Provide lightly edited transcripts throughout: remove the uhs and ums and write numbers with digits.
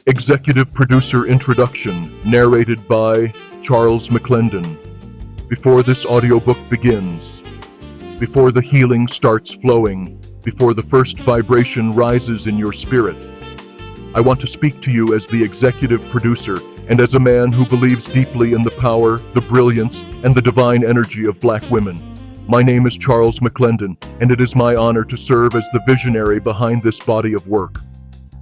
Executive Producer Introduction, narrated by Charles McLendon. Before this audiobook begins, before the healing starts flowing, before the first vibration rises in your spirit, I want to speak to you as the executive producer and as a man who believes deeply in the power, the brilliance, and the divine energy of Black women. My name is Charles McLendon, and it is my honor to serve as the visionary behind this body of work.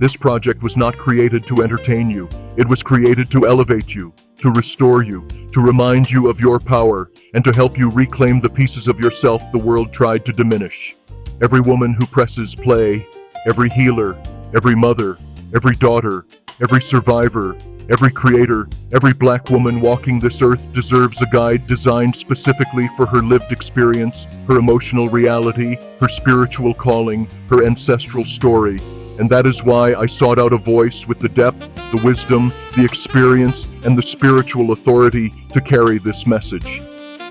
This project was not created to entertain you. It was created to elevate you, to restore you, to remind you of your power, and to help you reclaim the pieces of yourself the world tried to diminish. Every woman who presses play, every healer, every mother, every daughter, every survivor, every creator, every Black woman walking this earth deserves a guide designed specifically for her lived experience, her emotional reality, her spiritual calling, her ancestral story. And that is why I sought out a voice with the depth, the wisdom, the experience, and the spiritual authority to carry this message.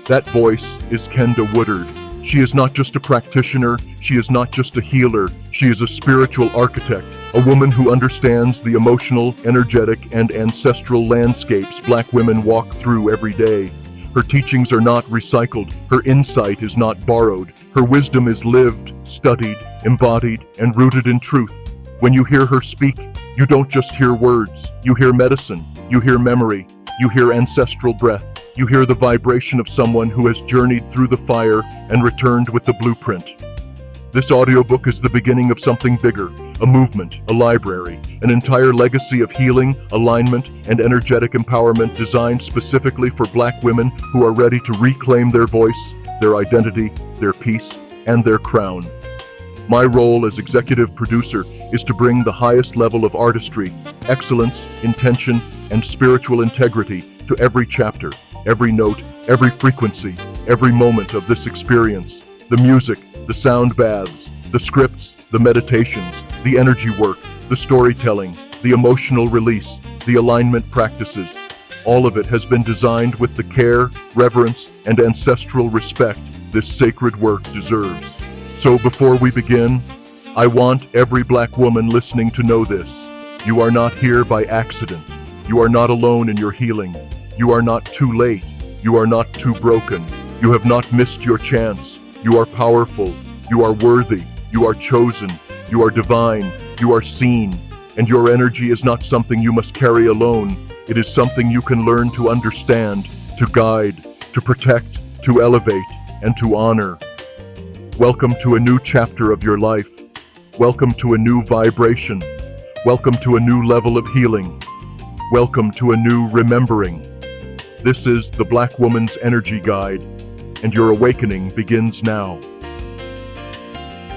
That voice is Kenda Woodard. She is not just a practitioner, she is not just a healer, she is a spiritual architect, a woman who understands the emotional, energetic, and ancestral landscapes Black women walk through every day. Her teachings are not recycled, her insight is not borrowed, her wisdom is lived, studied, embodied, and rooted in truth. When you hear her speak, you don't just hear words, you hear medicine, you hear memory, you hear ancestral breath, you hear the vibration of someone who has journeyed through the fire and returned with the blueprint. This audiobook is the beginning of something bigger, a movement, a library, an entire legacy of healing, alignment, and energetic empowerment designed specifically for Black women who are ready to reclaim their voice, their identity, their peace, and their crown. My role as executive producer is to bring the highest level of artistry, excellence, intention, and spiritual integrity to every chapter, every note, every frequency, every moment of this experience. The music, the sound baths, the scripts, the meditations, the energy work, the storytelling, the emotional release, the alignment practices. All of it has been designed with the care, reverence, and ancestral respect this sacred work deserves. So before we begin, I want every Black woman listening to know this. You are not here by accident. You are not alone in your healing. You are not too late. You are not too broken. You have not missed your chance. You are powerful. You are worthy. You are chosen. You are divine. You are seen. And your energy is not something you must carry alone. It is something you can learn to understand, to guide, to protect, to elevate, and to honor. Welcome to a new chapter of your life. Welcome to a new vibration. Welcome to a new level of healing. Welcome to a new remembering. This is the Black Woman's Energy Guide, and your awakening begins now.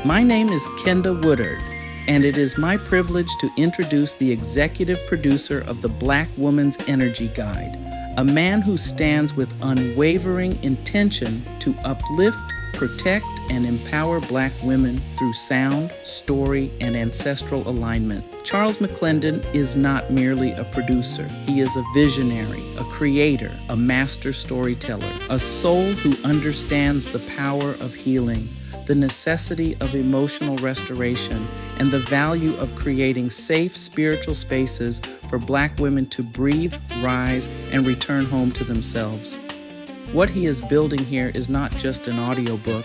My name is Kenda Woodard, and it is my privilege to introduce the executive producer of the Black Woman's Energy Guide, a man who stands with unwavering intention to uplift, protect, and empower Black women through sound, story, and ancestral alignment. Charles McLendon is not merely a producer. He is a visionary, a creator, a master storyteller, a soul who understands the power of healing, the necessity of emotional restoration, and the value of creating safe spiritual spaces for Black women to breathe, rise, and return home to themselves. What he is building here is not just an audiobook.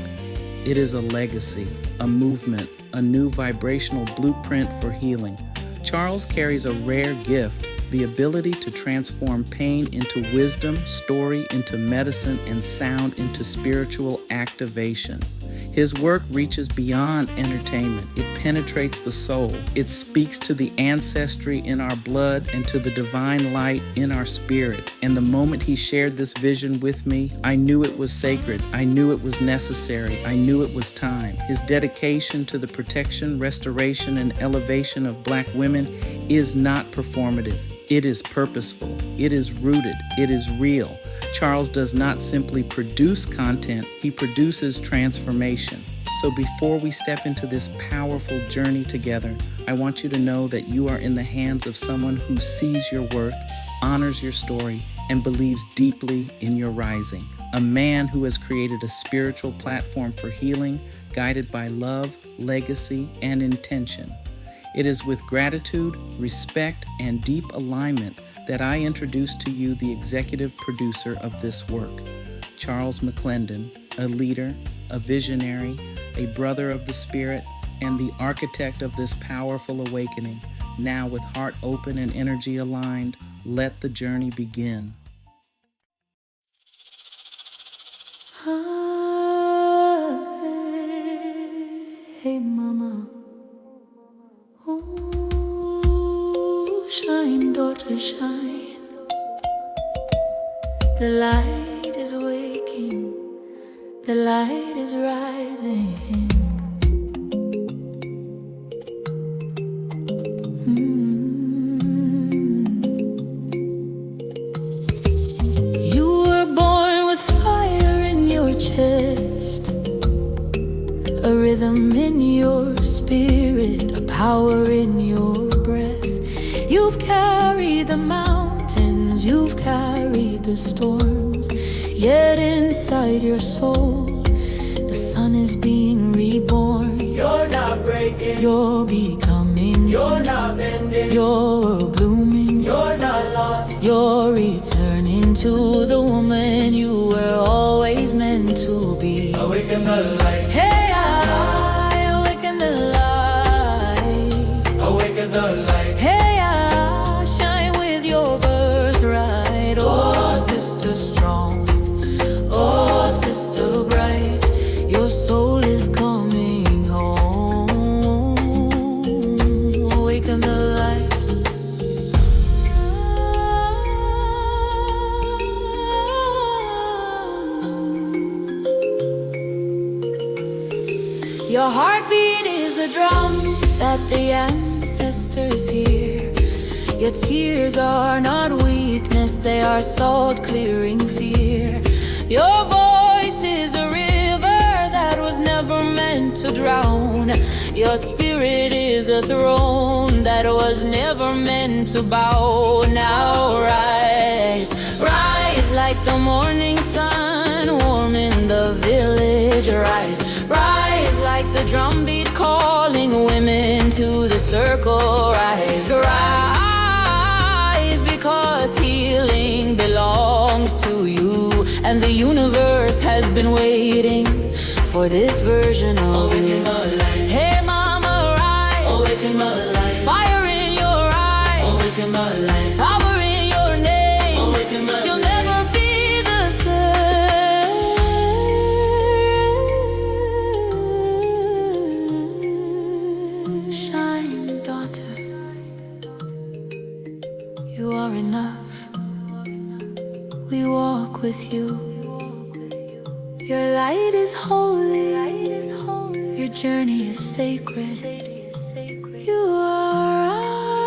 It is a legacy, a movement, a new vibrational blueprint for healing. Charles carries a rare gift, the ability to transform pain into wisdom, story into medicine, and sound into spiritual activation. His work reaches beyond entertainment. It penetrates the soul. It speaks to the ancestry in our blood and to the divine light in our spirit. And the moment he shared this vision with me, I knew it was sacred. I knew it was necessary. I knew it was time. His dedication to the protection, restoration, and elevation of Black women is not performative. It is purposeful. It is rooted. It is real. Charles does not simply produce content, he produces transformation. So before we step into this powerful journey together, I want you to know that you are in the hands of someone who sees your worth, honors your story, and believes deeply in your rising. A man who has created a spiritual platform for healing, guided by love, legacy, and intention. It is with gratitude, respect, and deep alignment that I introduce to you the executive producer of this work, Charles McLendon, a leader, a visionary, a brother of the spirit, and the architect of this powerful awakening. Now, with heart open and energy aligned, let the journey begin. Hey mama, ooh, shine daughter shine. The light is waking, the light is rising. You were born with fire in your chest, a rhythm in your spirit, a power in your breath. You've carried the mountains, you've carried the storms, yet inside your soul, the sun is being reborn. You're not breaking, You're becoming, you're not bending, you're blooming, you're not lost. you're returning to the woman you were always meant to be. Awaken the light, Hey, I awaken the light. awaken the light. Hey, I shine with your birthright. Oh, sister strong, oh, sister bright, your soul is coming home. Awaken the light. Your heartbeat is a drum that the ancestors hear. Your tears are not weakness, they are salt clearing fear. Your voice is a river that was never meant to drown. Your spirit is a throne that was never meant to bow. Now rise, rise like the morning sun, warm in the village. Rise, rise like the drumbeat calling women to the circle. Rise, rise, because healing belongs to you, and the universe has been waiting for this version of you. Awaken the light, Hey mama, rise, awaken the light, fire in your eyes, awaken the light, power in your name. awaken the You'll light. never be the same. Shine, daughter, you are enough. We walk with you. Your light is holy, your journey is sacred. You are rising.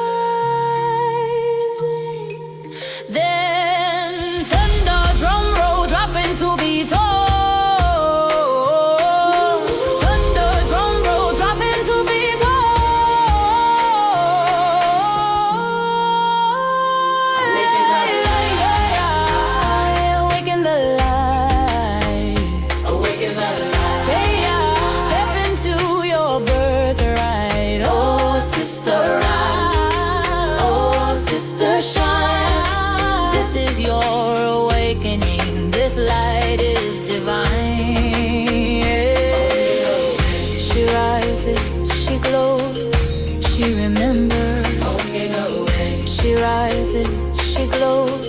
Then thunder, drum roll, dropping to be told. Thunder, drum roll, dropping to be told. Awaken the light. Awaken the light, Say out, step into your birthright. Oh, sister, rise. Oh, sister, shine. This is your awakening. This light is divine. She rises, she glows, she remembers. awaken the way, She rises, she glows,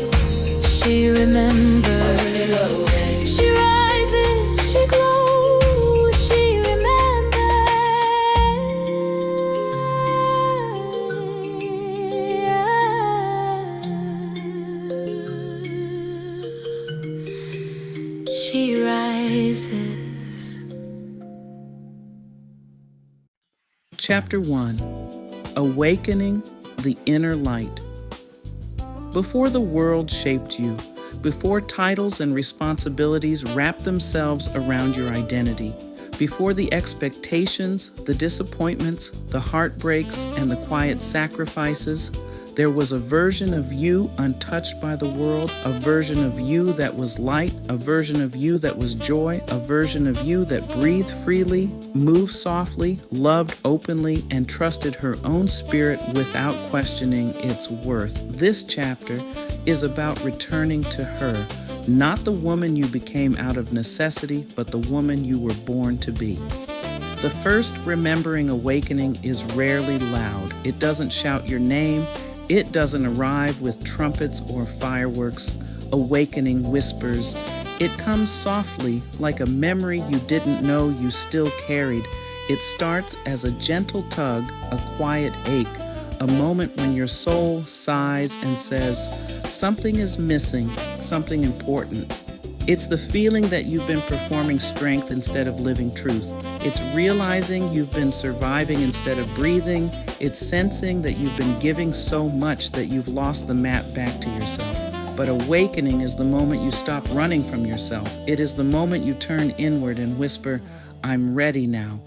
she remembers. awaken the way. She rises, she glows, she remembers. She rises. Chapter 1: Awakening the Inner Light. Before the world shaped you, before titles and responsibilities wrapped themselves around your identity, before the expectations, the disappointments, the heartbreaks, and the quiet sacrifices, There was a version of you untouched by the world, a version of you that was light, a version of you that was joy, a version of you that breathed freely, moved softly, loved openly, and trusted her own spirit without questioning its worth. This chapter is about returning to her, not the woman you became out of necessity, but the woman you were born to be. The first remembering awakening is rarely loud. It doesn't shout your name. It doesn't arrive with trumpets or fireworks. Awakening whispers. It comes softly, like a memory you didn't know you still carried. It starts as a gentle tug, a quiet ache, a moment when your soul sighs and says, something is missing, something important. It's the feeling that you've been performing strength instead of living truth. It's realizing you've been surviving instead of breathing. It's sensing that you've been giving so much that you've lost the map back to yourself. But awakening is the moment you stop running from yourself. It is the moment you turn inward and whisper, I'm ready now.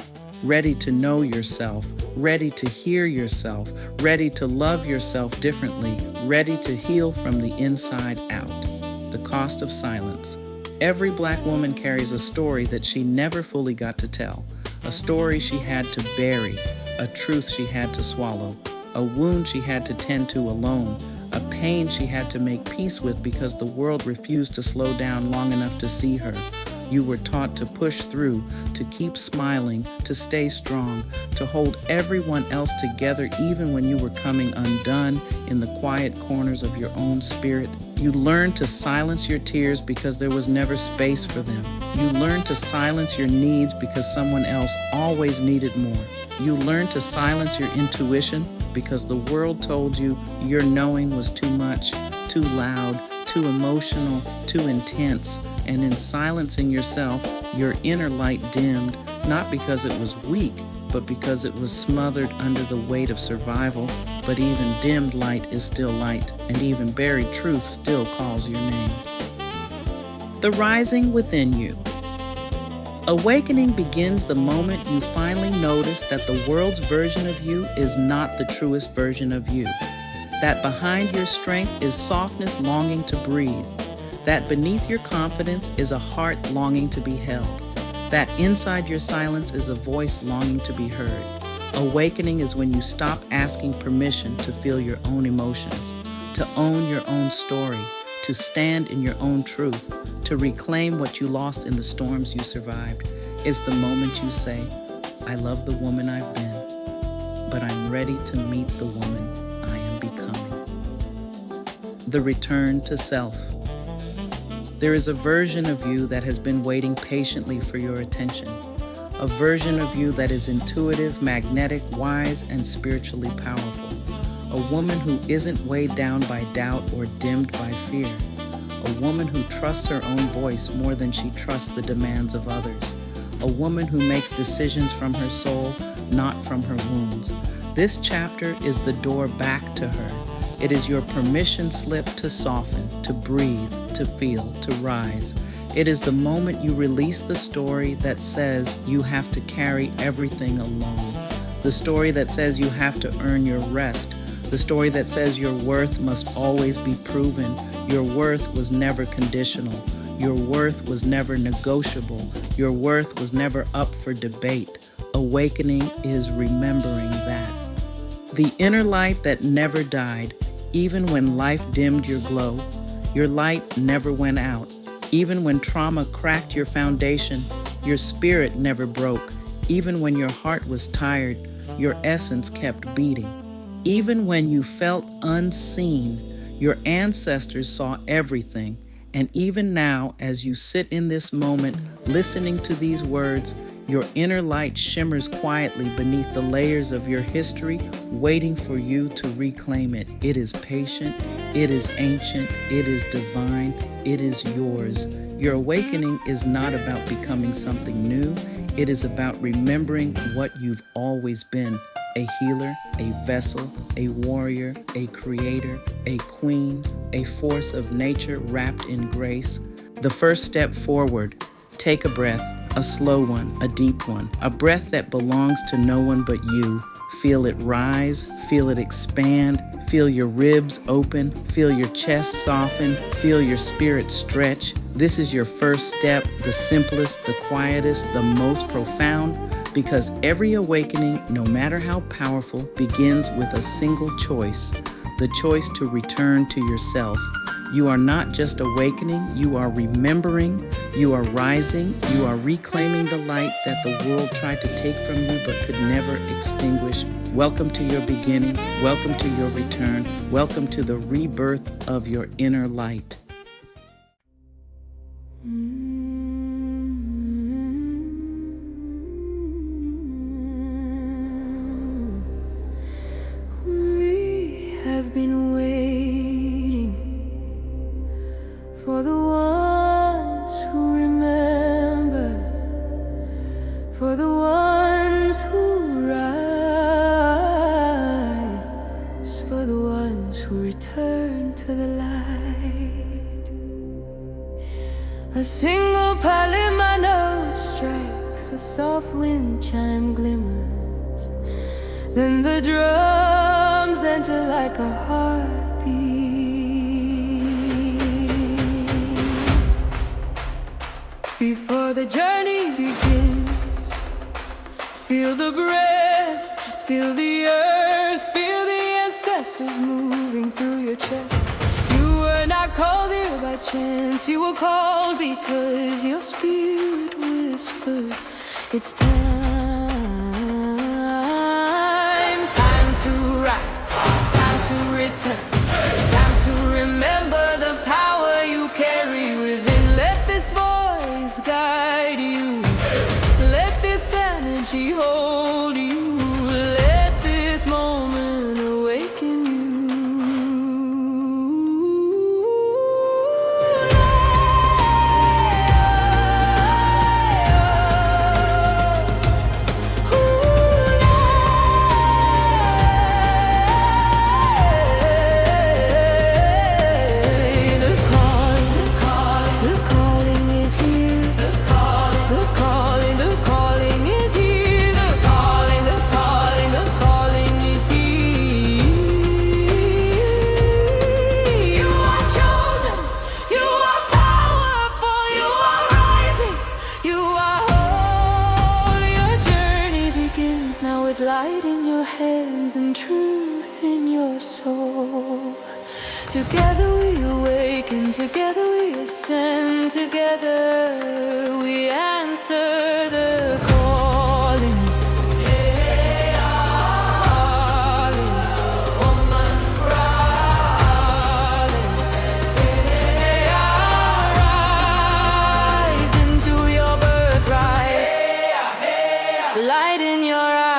Ready to know yourself, ready to hear yourself, ready to love yourself differently, ready to heal from the inside out. The cost of silence. Every Black woman carries a story that she never fully got to tell, a story she had to bury, a truth she had to swallow, a wound she had to tend to alone, a pain she had to make peace with because the world refused to slow down long enough to see her. You were taught to push through, to keep smiling, to stay strong, to hold everyone else together even when you were coming undone in the quiet corners of your own spirit. You learned to silence your tears because there was never space for them. You learned to silence your needs because someone else always needed more. You learned to silence your intuition because the world told you your knowing was too much, too loud, too emotional, too intense. And in silencing yourself, your inner light dimmed, not because it was weak, but because it was smothered under the weight of survival. But even dimmed light is still light, and even buried truth still calls your name. The rising within you. Awakening begins the moment you finally notice that the world's version of you is not the truest version of you. That behind your strength is softness longing to breathe. That beneath your confidence is a heart longing to be held. That inside your silence is a voice longing to be heard. Awakening is when you stop asking permission to feel your own emotions, to own your own story, to stand in your own truth, to reclaim what you lost in the storms you survived. It's the moment you say, I love the woman I've been, but I'm ready to meet the woman I am becoming. The return to self. There is a version of you that has been waiting patiently for your attention, a version of you that is intuitive, magnetic, wise, and spiritually powerful, a woman who isn't weighed down by doubt or dimmed by fear, a woman who trusts her own voice more than she trusts the demands of others, a woman who makes decisions from her soul, not from her wounds. This chapter is the door back to her. It is your permission slip to soften, to breathe, to feel, to rise. It is the moment you release the story that says you have to carry everything alone. The story that says you have to earn your rest. The story that says your worth must always be proven. Your worth was never conditional. Your worth was never negotiable. Your worth was never up for debate. Awakening is remembering that. The inner light that never died, even when life dimmed your glow. Your light never went out. Even when trauma cracked your foundation, your spirit never broke. Even when your heart was tired, your essence kept beating. Even when you felt unseen, your ancestors saw everything. And even now, as you sit in this moment, listening to these words, your inner light shimmers quietly beneath the layers of your history, waiting for you to reclaim it. It is patient, it is ancient, it is divine, it is yours. Your awakening is not about becoming something new. It is about remembering what you've always been: a healer, a vessel, a warrior, a creator, a queen, a force of nature wrapped in grace. The first step forward: take a breath. A slow one, a deep one, a breath that belongs to no one but you. Feel it rise, feel it expand, Feel your ribs open, feel your chest soften, feel your spirit stretch. This is your first step, the simplest, the quietest, the most profound, because every awakening, no matter how powerful, begins with a single choice, the choice to return to yourself. You are not just awakening, you are remembering, you are rising, you are reclaiming the light that the world tried to take from you but could never extinguish. Welcome to your beginning, welcome to your return, welcome to the rebirth of your inner light. We have been waiting for the ones who remember, for the ones who rise, for the ones who return to the light. A single palimano strikes, a soft wind chime glimmers, then the drums enter like a heartbeat. Before the journey begins, feel the breath, feel the earth, feel the ancestors moving through your chest. You were not called here by chance, you were called because your spirit whispered, it's time. Time to rise, time to return, time to remember the power you carry within. Let this voice guide you, let this energy hold you, let this moment awaken you. Light in your hands and truth in your soul. Together we awaken, together we ascend, together we answer the calling. All is woman, rise. Rise into your birthright. Light in your eyes.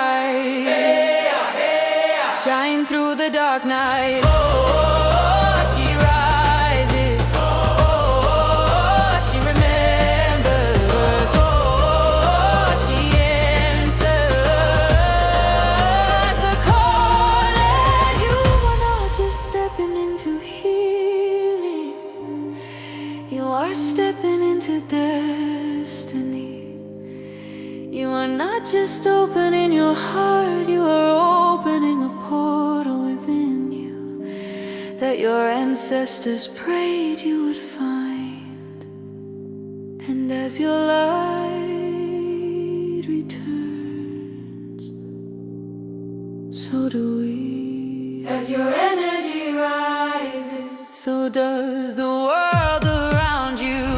Shine through the dark night. Oh, she rises. Oh, she remembers. Oh, she answers the call. And you are not just stepping into healing, you are stepping into destiny. You are not just opening your heart, you are opening a portal within you that your ancestors prayed you would find. And as your light returns, so do we. As your energy rises, so does the world around you.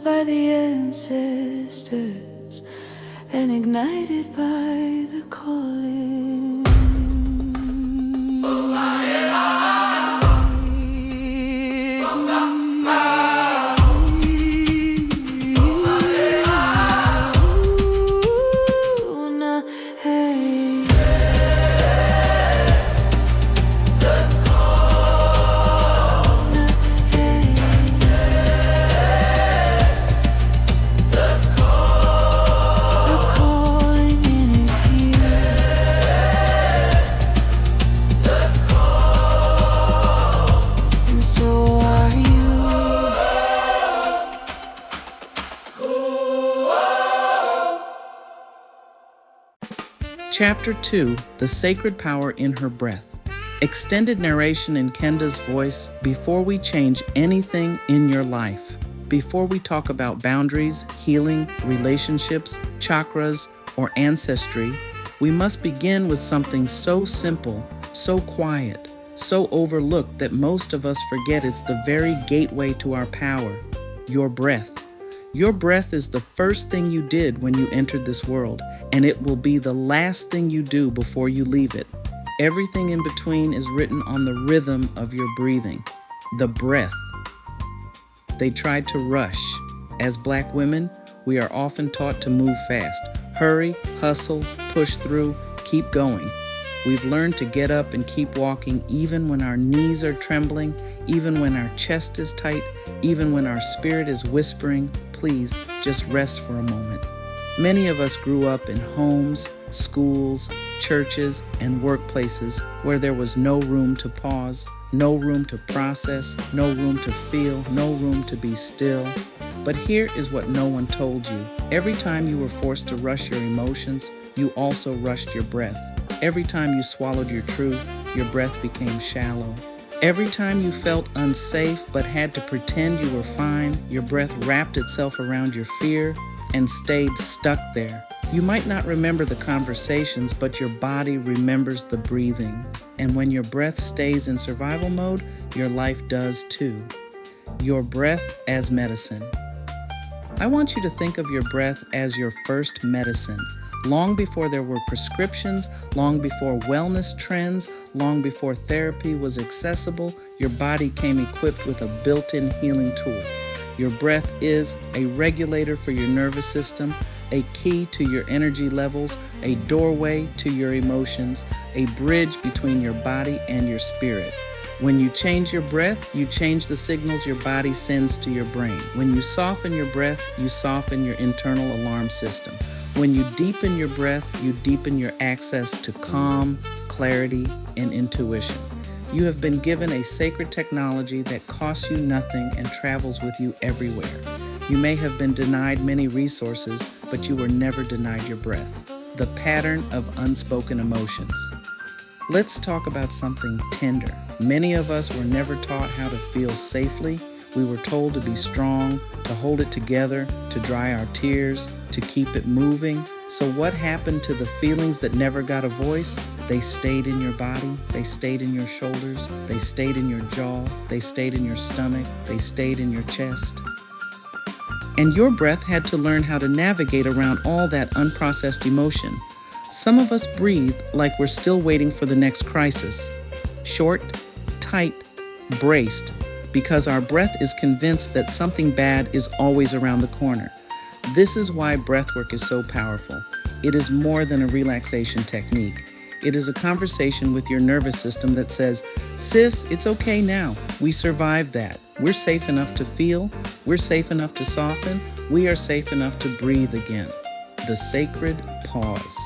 By the ancestors and ignited by the calling. Oh, Chapter 2, The Sacred Power in Her Breath. Extended narration in Kenda's voice before we change anything in your life. Before we talk about boundaries, healing, relationships, chakras, or ancestry, we must begin with something so simple, so quiet, so overlooked that most of us forget it's the very gateway to our power, your breath. Your breath is the first thing you did when you entered this world, and it will be the last thing you do before you leave it. Everything in between is written on the rhythm of your breathing, the breath. They tried to rush. As Black women, we are often taught to move fast. Hurry, hustle, push through, keep going. We've learned to get up and keep walking even when our knees are trembling, even when our chest is tight, even when our spirit is whispering, please just rest for a moment. Many of us grew up in homes, schools, churches, and workplaces where there was no room to pause, no room to process, no room to feel, no room to be still. But here is what no one told you. Every time you were forced to rush your emotions, you also rushed your breath. Every time you swallowed your truth, your breath became shallow. Every time you felt unsafe but had to pretend you were fine, your breath wrapped itself around your fear and stayed stuck there. You might not remember the conversations, but your body remembers the breathing. And when your breath stays in survival mode, your life does too. Your breath as medicine. I want you to think of your breath as your first medicine. Long before there were prescriptions, long before wellness trends, long before therapy was accessible, your body came equipped with a built-in healing tool. Your breath is a regulator for your nervous system, a key to your energy levels, a doorway to your emotions, a bridge between your body and your spirit. When you change your breath, you change the signals your body sends to your brain. When you soften your breath, you soften your internal alarm system. When you deepen your breath, you deepen your access to calm, clarity, and intuition. You have been given a sacred technology that costs you nothing and travels with you everywhere. You may have been denied many resources, but you were never denied your breath, the pattern of unspoken emotions. Let's talk about something tender. Many of us were never taught how to feel safely. We were told to be strong, to hold it together, to dry our tears, to keep it moving. So what happened to the feelings that never got a voice? They stayed in your body, they stayed in your shoulders, they stayed in your jaw, they stayed in your stomach, they stayed in your chest. And your breath had to learn how to navigate around all that unprocessed emotion. Some of us breathe like we're still waiting for the next crisis. Short, tight, braced, because our breath is convinced that something bad is always around the corner. This is why breathwork is so powerful. It is more than a relaxation technique. It is a conversation with your nervous system that says, sis, it's okay now. We survived that. We're safe enough to feel. We're safe enough to soften. We are safe enough to breathe again. The sacred pause.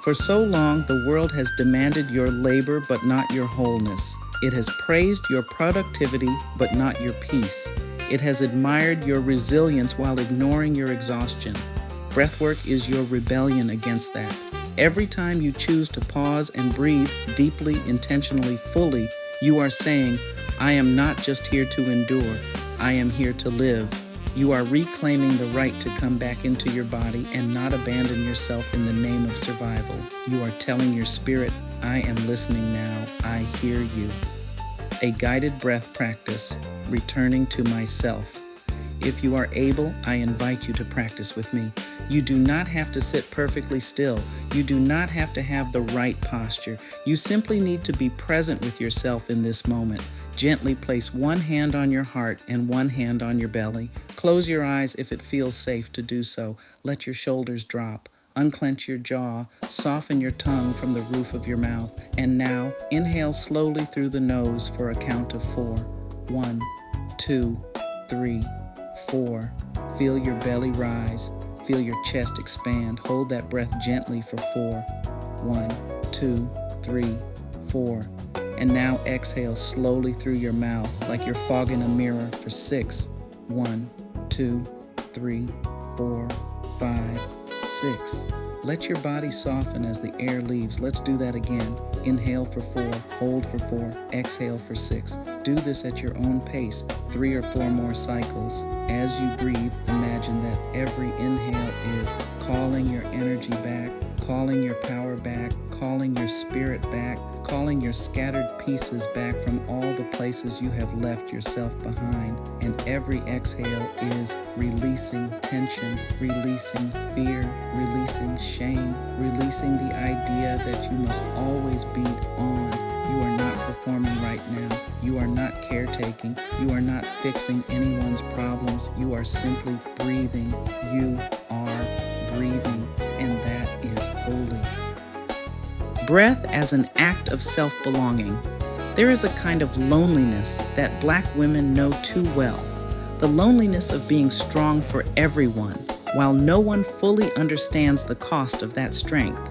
For so long, the world has demanded your labor but not your wholeness. It has praised your productivity but not your peace. It has admired your resilience while ignoring your exhaustion. Breathwork is your rebellion against that. Every time you choose to pause and breathe deeply, intentionally, fully, you are saying, I am not just here to endure, I am here to live. You are reclaiming the right to come back into your body and not abandon yourself in the name of survival. You are telling your spirit, I am listening now, I hear you. A guided breath practice, returning to myself. If you are able, I invite you to practice with me. You do not have to sit perfectly still. You do not have to have the right posture. You simply need to be present with yourself in this moment. Gently place one hand on your heart and one hand on your belly. Close your eyes if it feels safe to do so. Let your shoulders drop. Unclench your jaw. Soften your tongue from the roof of your mouth. And now, inhale slowly through the nose for a count of 4. 1, 2, 3, 4. Feel your belly rise. Feel your chest expand. Hold that breath gently for 4. 1, 2, 3, 4. And now exhale slowly through your mouth like you're fogging a mirror for 6. 1, 2, 3, 4, 5, 6. Let your body soften as the air leaves. Let's do that again. Inhale for 4, hold for 4, exhale for 6. Do this at your own pace, 3 or 4 more cycles. As you breathe, imagine that every inhale is calling your energy back, calling your power back, calling your spirit back, calling your scattered pieces back from all the places you have left yourself behind. And every exhale is releasing tension, releasing fear, releasing shame, releasing the idea that you must always be on. You are not performing right now. You are not caretaking. You are not fixing anyone's problems. You are simply breathing. You are breathing, and that is holy. Breath as an act of self-belonging. There is a kind of loneliness that Black women know too well. The loneliness of being strong for everyone, while no one fully understands the cost of that strength.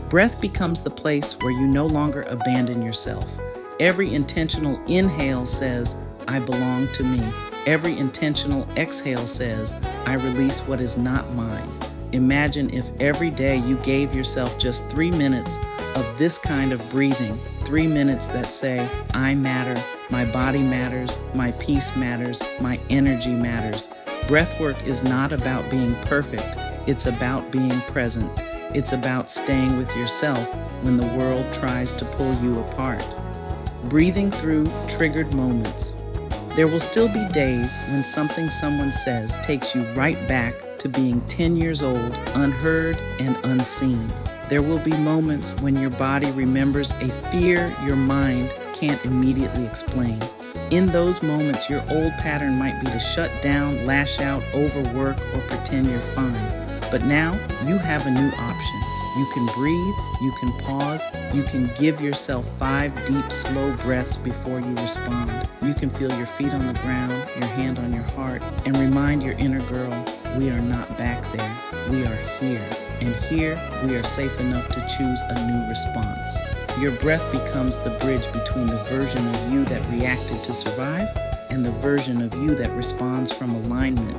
Breath becomes the place where you no longer abandon yourself. Every intentional inhale says, I belong to me. Every intentional exhale says, I release what is not mine. Imagine if every day you gave yourself just 3 minutes of this kind of breathing, 3 minutes that say, I matter, my body matters, my peace matters, my energy matters. Breathwork is not about being perfect, it's about being present. It's about staying with yourself when the world tries to pull you apart. Breathing through triggered moments. There will still be days when something someone says takes you right back to being 10 years old, unheard and unseen. There will be moments when your body remembers a fear your mind can't immediately explain. In those moments, your old pattern might be to shut down, lash out, overwork, or pretend you're fine. But now you have a new option. You can breathe, you can pause, you can give yourself 5 deep, slow breaths before you respond. You can feel your feet on the ground, your hand on your heart, and remind your inner girl, we are not back there, we are here. And here, we are safe enough to choose a new response. Your breath becomes the bridge between the version of you that reacted to survive and the version of you that responds from alignment.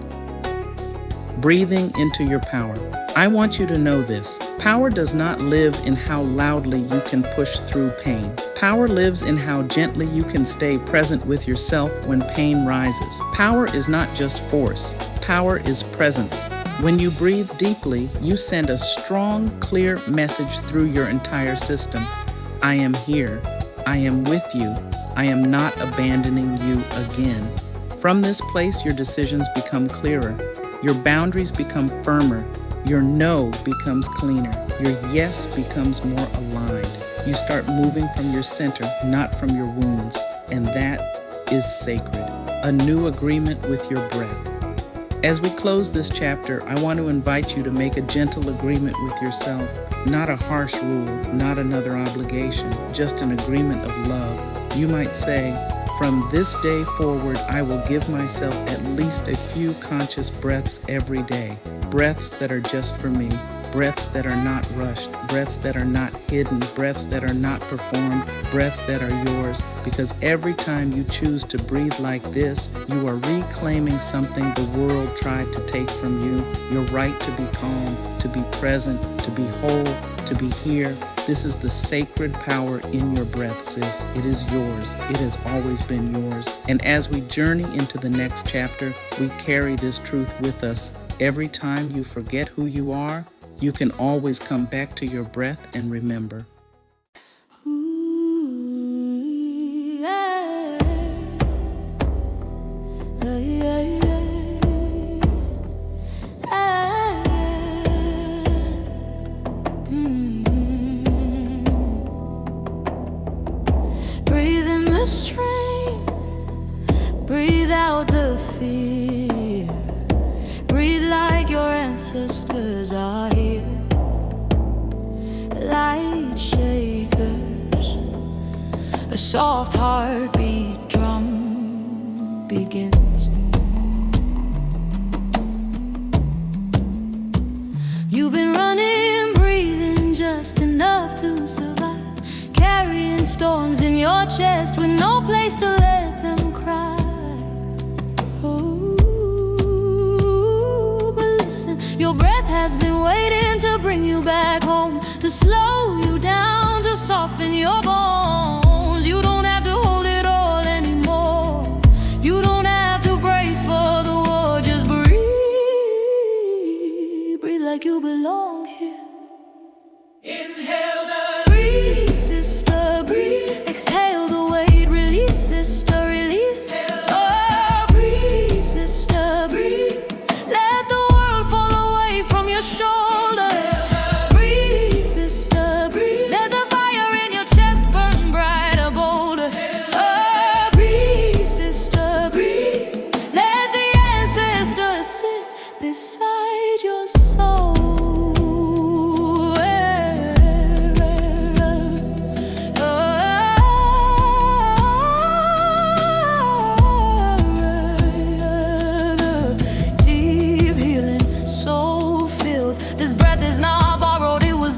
Breathing into your power. I want you to know this. Power does not live in how loudly you can push through pain. Power lives in how gently you can stay present with yourself when pain rises. Power is not just force. Power is presence. When you breathe deeply, you send a strong, clear message through your entire system. I am here. I am with you. I am not abandoning you again. From this place, your decisions become clearer. Your boundaries become firmer. Your no becomes cleaner. Your yes becomes more aligned. You start moving from your center, not from your wounds. And that is sacred. A new agreement with your breath. As we close this chapter, I want to invite you to make a gentle agreement with yourself. Not a harsh rule, not another obligation, just an agreement of love. You might say, from this day forward, I will give myself at least a few conscious breaths every day. Breaths that are just for me. Breaths that are not rushed. Breaths that are not hidden. Breaths that are not performed. Breaths that are yours. Because every time you choose to breathe like this, you are reclaiming something the world tried to take from you. Your right to be calm, to be present, to be whole, to be here. This is the sacred power in your breath, sis. It is yours. It has always been yours. And as we journey into the next chapter, we carry this truth with us. Every time you forget who you are, you can always come back to your breath and remember. Breathe in the strength, breathe out the fear. Breathe like your ancestors are here. Light shakers, a soft heartbeat drum begins. You've been running, breathing just enough to survive, carrying storms in your chest with no place to let them cry. Oh, but listen, your breath has been waiting to bring you back home, to slow you down, to soften your bones. You don't have to hold it all anymore. You don't have to brace for the war. Just breathe, breathe like you belong here. Inhale the Breathe, sister, breathe. Exhale the weight, release, sister, release. Oh, breathe, sister, breathe. Let the world fall away from your shoulders. Breathe, sister, breathe. Let the fire in your chest burn brighter, bolder. Oh, breathe, sister, breathe. Let the ancestors sit beside your soul.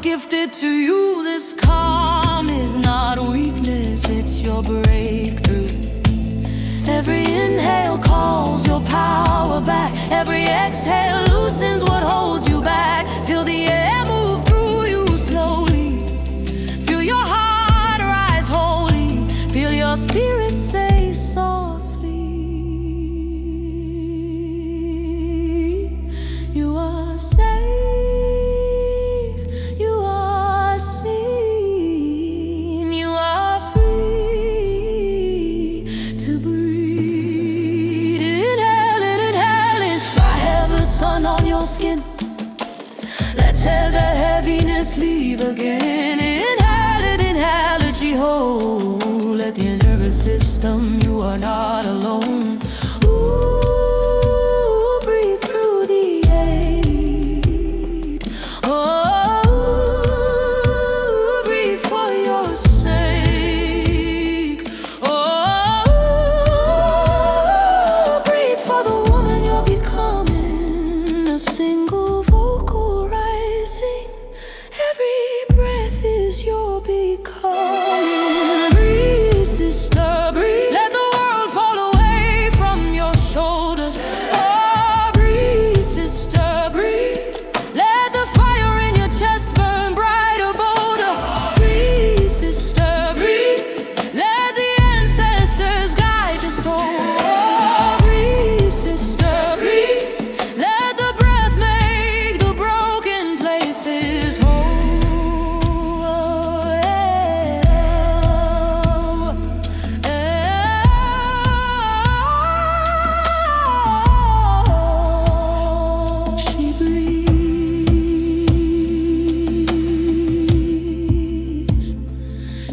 Gifted to you, this calm is not weakness, it's your breakthrough. Every inhale calls your power back. Every exhale loosens what holds you back. Feel the air move through you slowly. Feel your heart rise holy. Feel your spirit say softly, you are safe. Skin. Let's let the heaviness leave again. Inhale it, Jehovah. Let the nervous system, you are not alone. Ooh, breathe through the aid. Oh, breathe for your sake. Oh, breathe for the woman you're becoming. A single vocal rising. Every breath is your becoming. Breathe, sister, breathe. Let the world fall away from your shoulders. Oh, breathe, sister, breathe. Let the fire in your chest burn brighter, bolder. Breathe, sister, breathe. Let the ancestors guide your soul. Oh, breathe, sister, breathe. Let the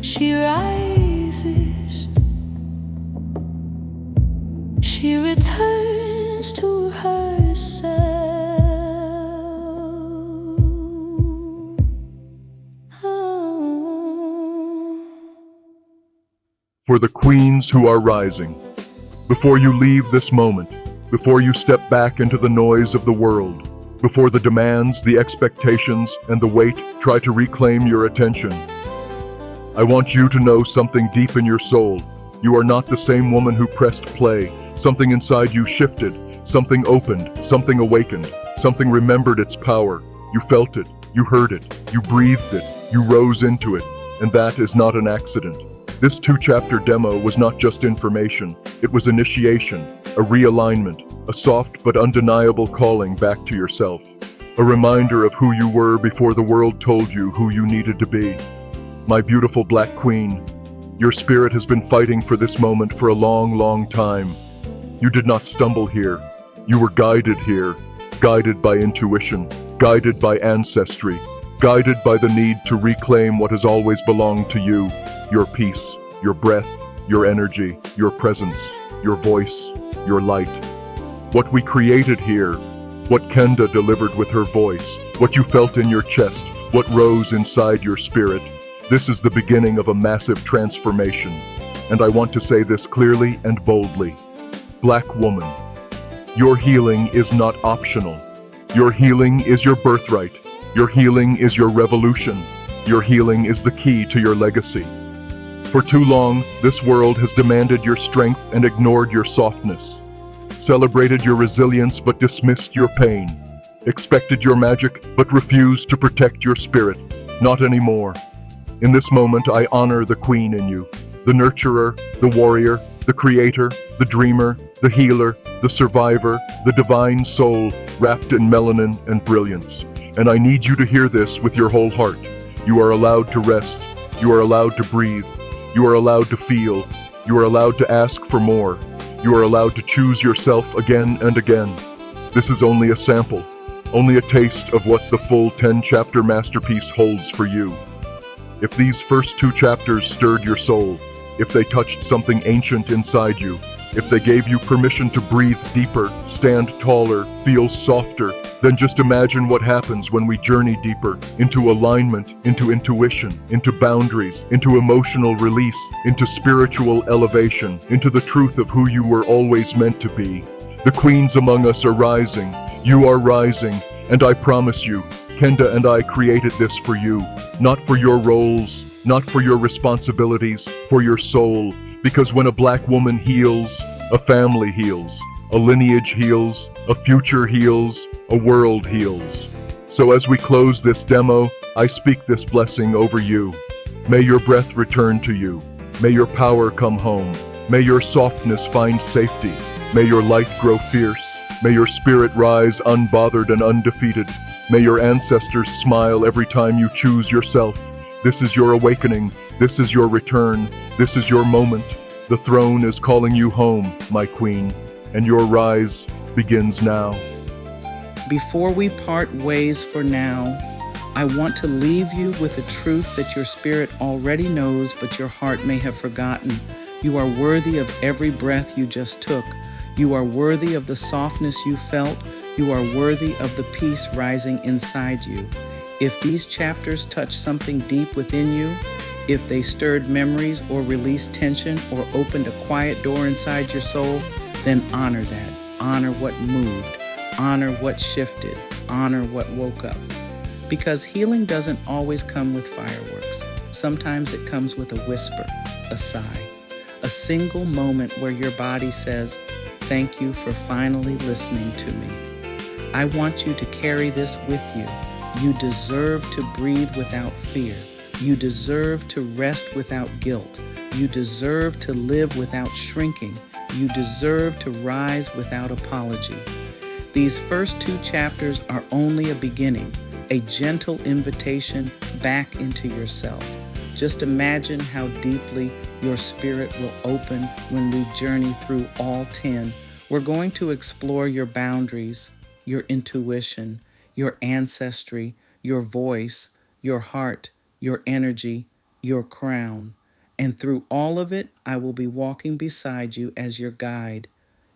she rises, she returns to herself. Oh. For the queens who are rising, before you leave this moment, before you step back into the noise of the world, before the demands, the expectations, and the weight try to reclaim your attention, I want you to know something deep in your soul. You are not the same woman who pressed play. Something inside you shifted, something opened, something awakened, something remembered its power. You felt it, you heard it, you breathed it, you rose into it, and that is not an accident. This 2-chapter demo was not just information, it was initiation, a realignment, a soft but undeniable calling back to yourself. A reminder of who you were before the world told you who you needed to be. My beautiful Black Queen, your spirit has been fighting for this moment for a long, long time. You did not stumble here. You were guided here, guided by intuition, guided by ancestry, guided by the need to reclaim what has always belonged to you, your peace, your breath, your energy, your presence, your voice, your light. What we created here, what Kenda delivered with her voice, what you felt in your chest, what rose inside your spirit, this is the beginning of a massive transformation. And I want to say this clearly and boldly. Black woman, your healing is not optional. Your healing is your birthright. Your healing is your revolution. Your healing is the key to your legacy. For too long, this world has demanded your strength and ignored your softness, celebrated your resilience but dismissed your pain. expected your magic, but refused to protect your spirit. Not anymore. In this moment, I honor the queen in you, the nurturer, the warrior, the creator, the dreamer, the healer, the survivor, the divine soul wrapped in melanin and brilliance. And I need you to hear this with your whole heart. You are allowed to rest. You are allowed to breathe. You are allowed to feel. You are allowed to ask for more. You are allowed to choose yourself again and again. This is only a sample, only a taste of what the full 10-chapter masterpiece holds for you. If these first 2 chapters stirred your soul, if they touched something ancient inside you, if they gave you permission to breathe deeper, stand taller, feel softer, then just imagine what happens when we journey deeper into alignment, into intuition, into boundaries, into emotional release, into spiritual elevation, into the truth of who you were always meant to be. The queens among us are rising. You are rising, and I promise you, Kenda and I created this for you, not for your roles, not for your responsibilities, for your soul, because when a black woman heals, a family heals, a lineage heals, a future heals, a world heals. So as we close this demo, I speak this blessing over you. May your breath return to you. May your power come home. May your softness find safety. May your light grow fierce. May your spirit rise unbothered and undefeated. May your ancestors smile every time you choose yourself. This is your awakening. This is your return. This is your moment. The throne is calling you home, my queen, and your rise begins now. Before we part ways for now, I want to leave you with a truth that your spirit already knows, but your heart may have forgotten. You are worthy of every breath you just took. You are worthy of the softness you felt. You are worthy of the peace rising inside you. If these chapters touch something deep within you, if they stirred memories or released tension or opened a quiet door inside your soul, then honor that. Honor what moved. Honor what shifted. Honor what woke up. Because healing doesn't always come with fireworks. Sometimes it comes with a whisper, a sigh, a single moment where your body says, "Thank you for finally listening to me." I want you to carry this with you. You deserve to breathe without fear. You deserve to rest without guilt. You deserve to live without shrinking. You deserve to rise without apology. These first 2 chapters are only a beginning, a gentle invitation back into yourself. Just imagine how deeply your spirit will open when we journey through all 10. We're going to explore your boundaries, your intuition, your ancestry, your voice, your heart, your energy, your crown. And through all of it, I will be walking beside you as your guide,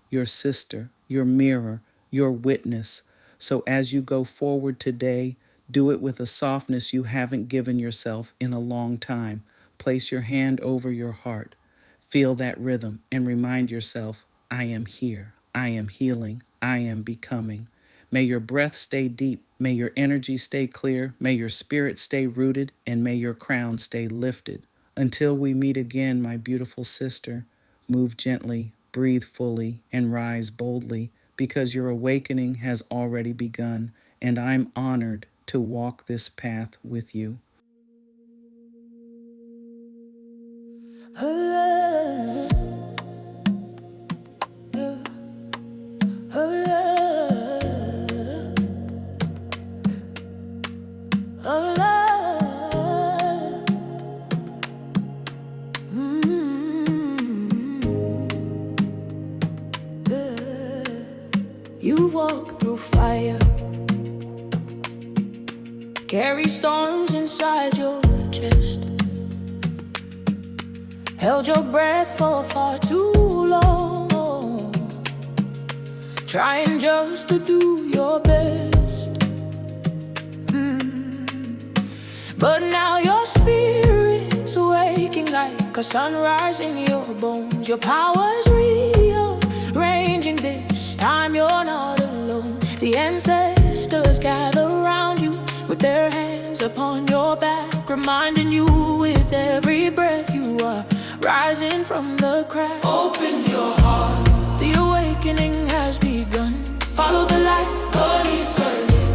your sister, your mirror, your witness. So as you go forward today, do it with a softness you haven't given yourself in a long time. Place your hand over your heart. Feel that rhythm and remind yourself, I am here. I am healing. I am becoming. May your breath stay deep. May your energy stay clear. May your spirit stay rooted. And may your crown stay lifted. Until we meet again, my beautiful sister, move gently, breathe fully, and rise boldly, because your awakening has already begun, and I'm honored to walk this path with you. You've walked through fire, carry storms inside your chest, held your breath for far too long, trying just to do your best. But now your spirit's waking like a sunrise in your bones. Your power's rearranging, this time you're not alone. The ancestors gather around you with their hands upon your back, reminding you with every breath you are rising from the crack. Open your heart, the awakening has begun. Follow the light, uneternal.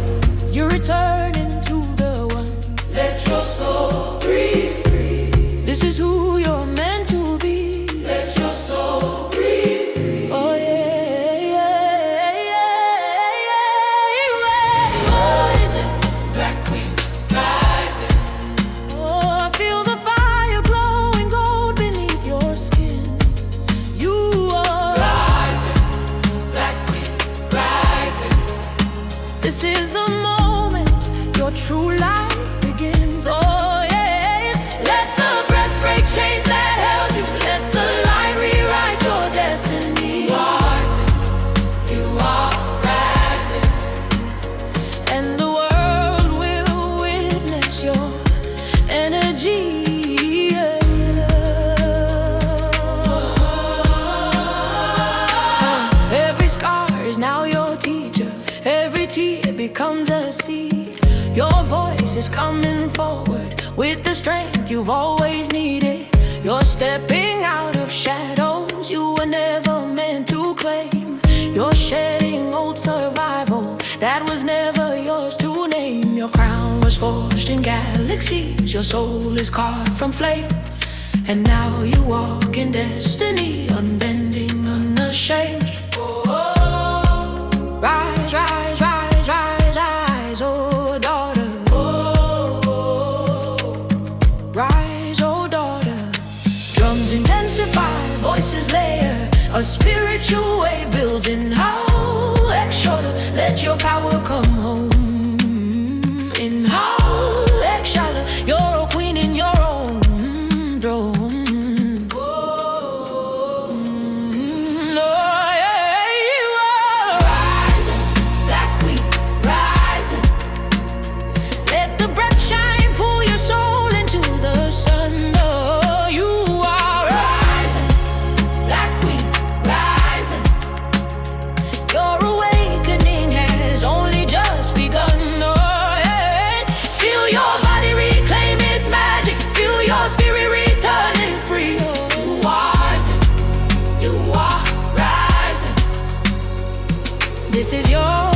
This is the moment your true life begins. Oh yes, let the breath break chains that held you. Let the light rewrite your destiny. You are rising, and the world will witness your energy. Every scar is now your teacher. Every tear becomes a seed. Your voice is coming forward with the strength you've always needed. You're stepping out of shadows you were never meant to claim. You're shedding old survival that was never yours to name. Your crown was forged in galaxies. Your soul is carved from flame. And now you walk in destiny, unbending, unashamed. Rise, rise, rise, rise, rise, oh daughter. Rise, oh daughter. Drums intensify, voices layer. A spiritual wave builds in how extra. Let your power come home. In how extra. You're a queen in your own throne. This is your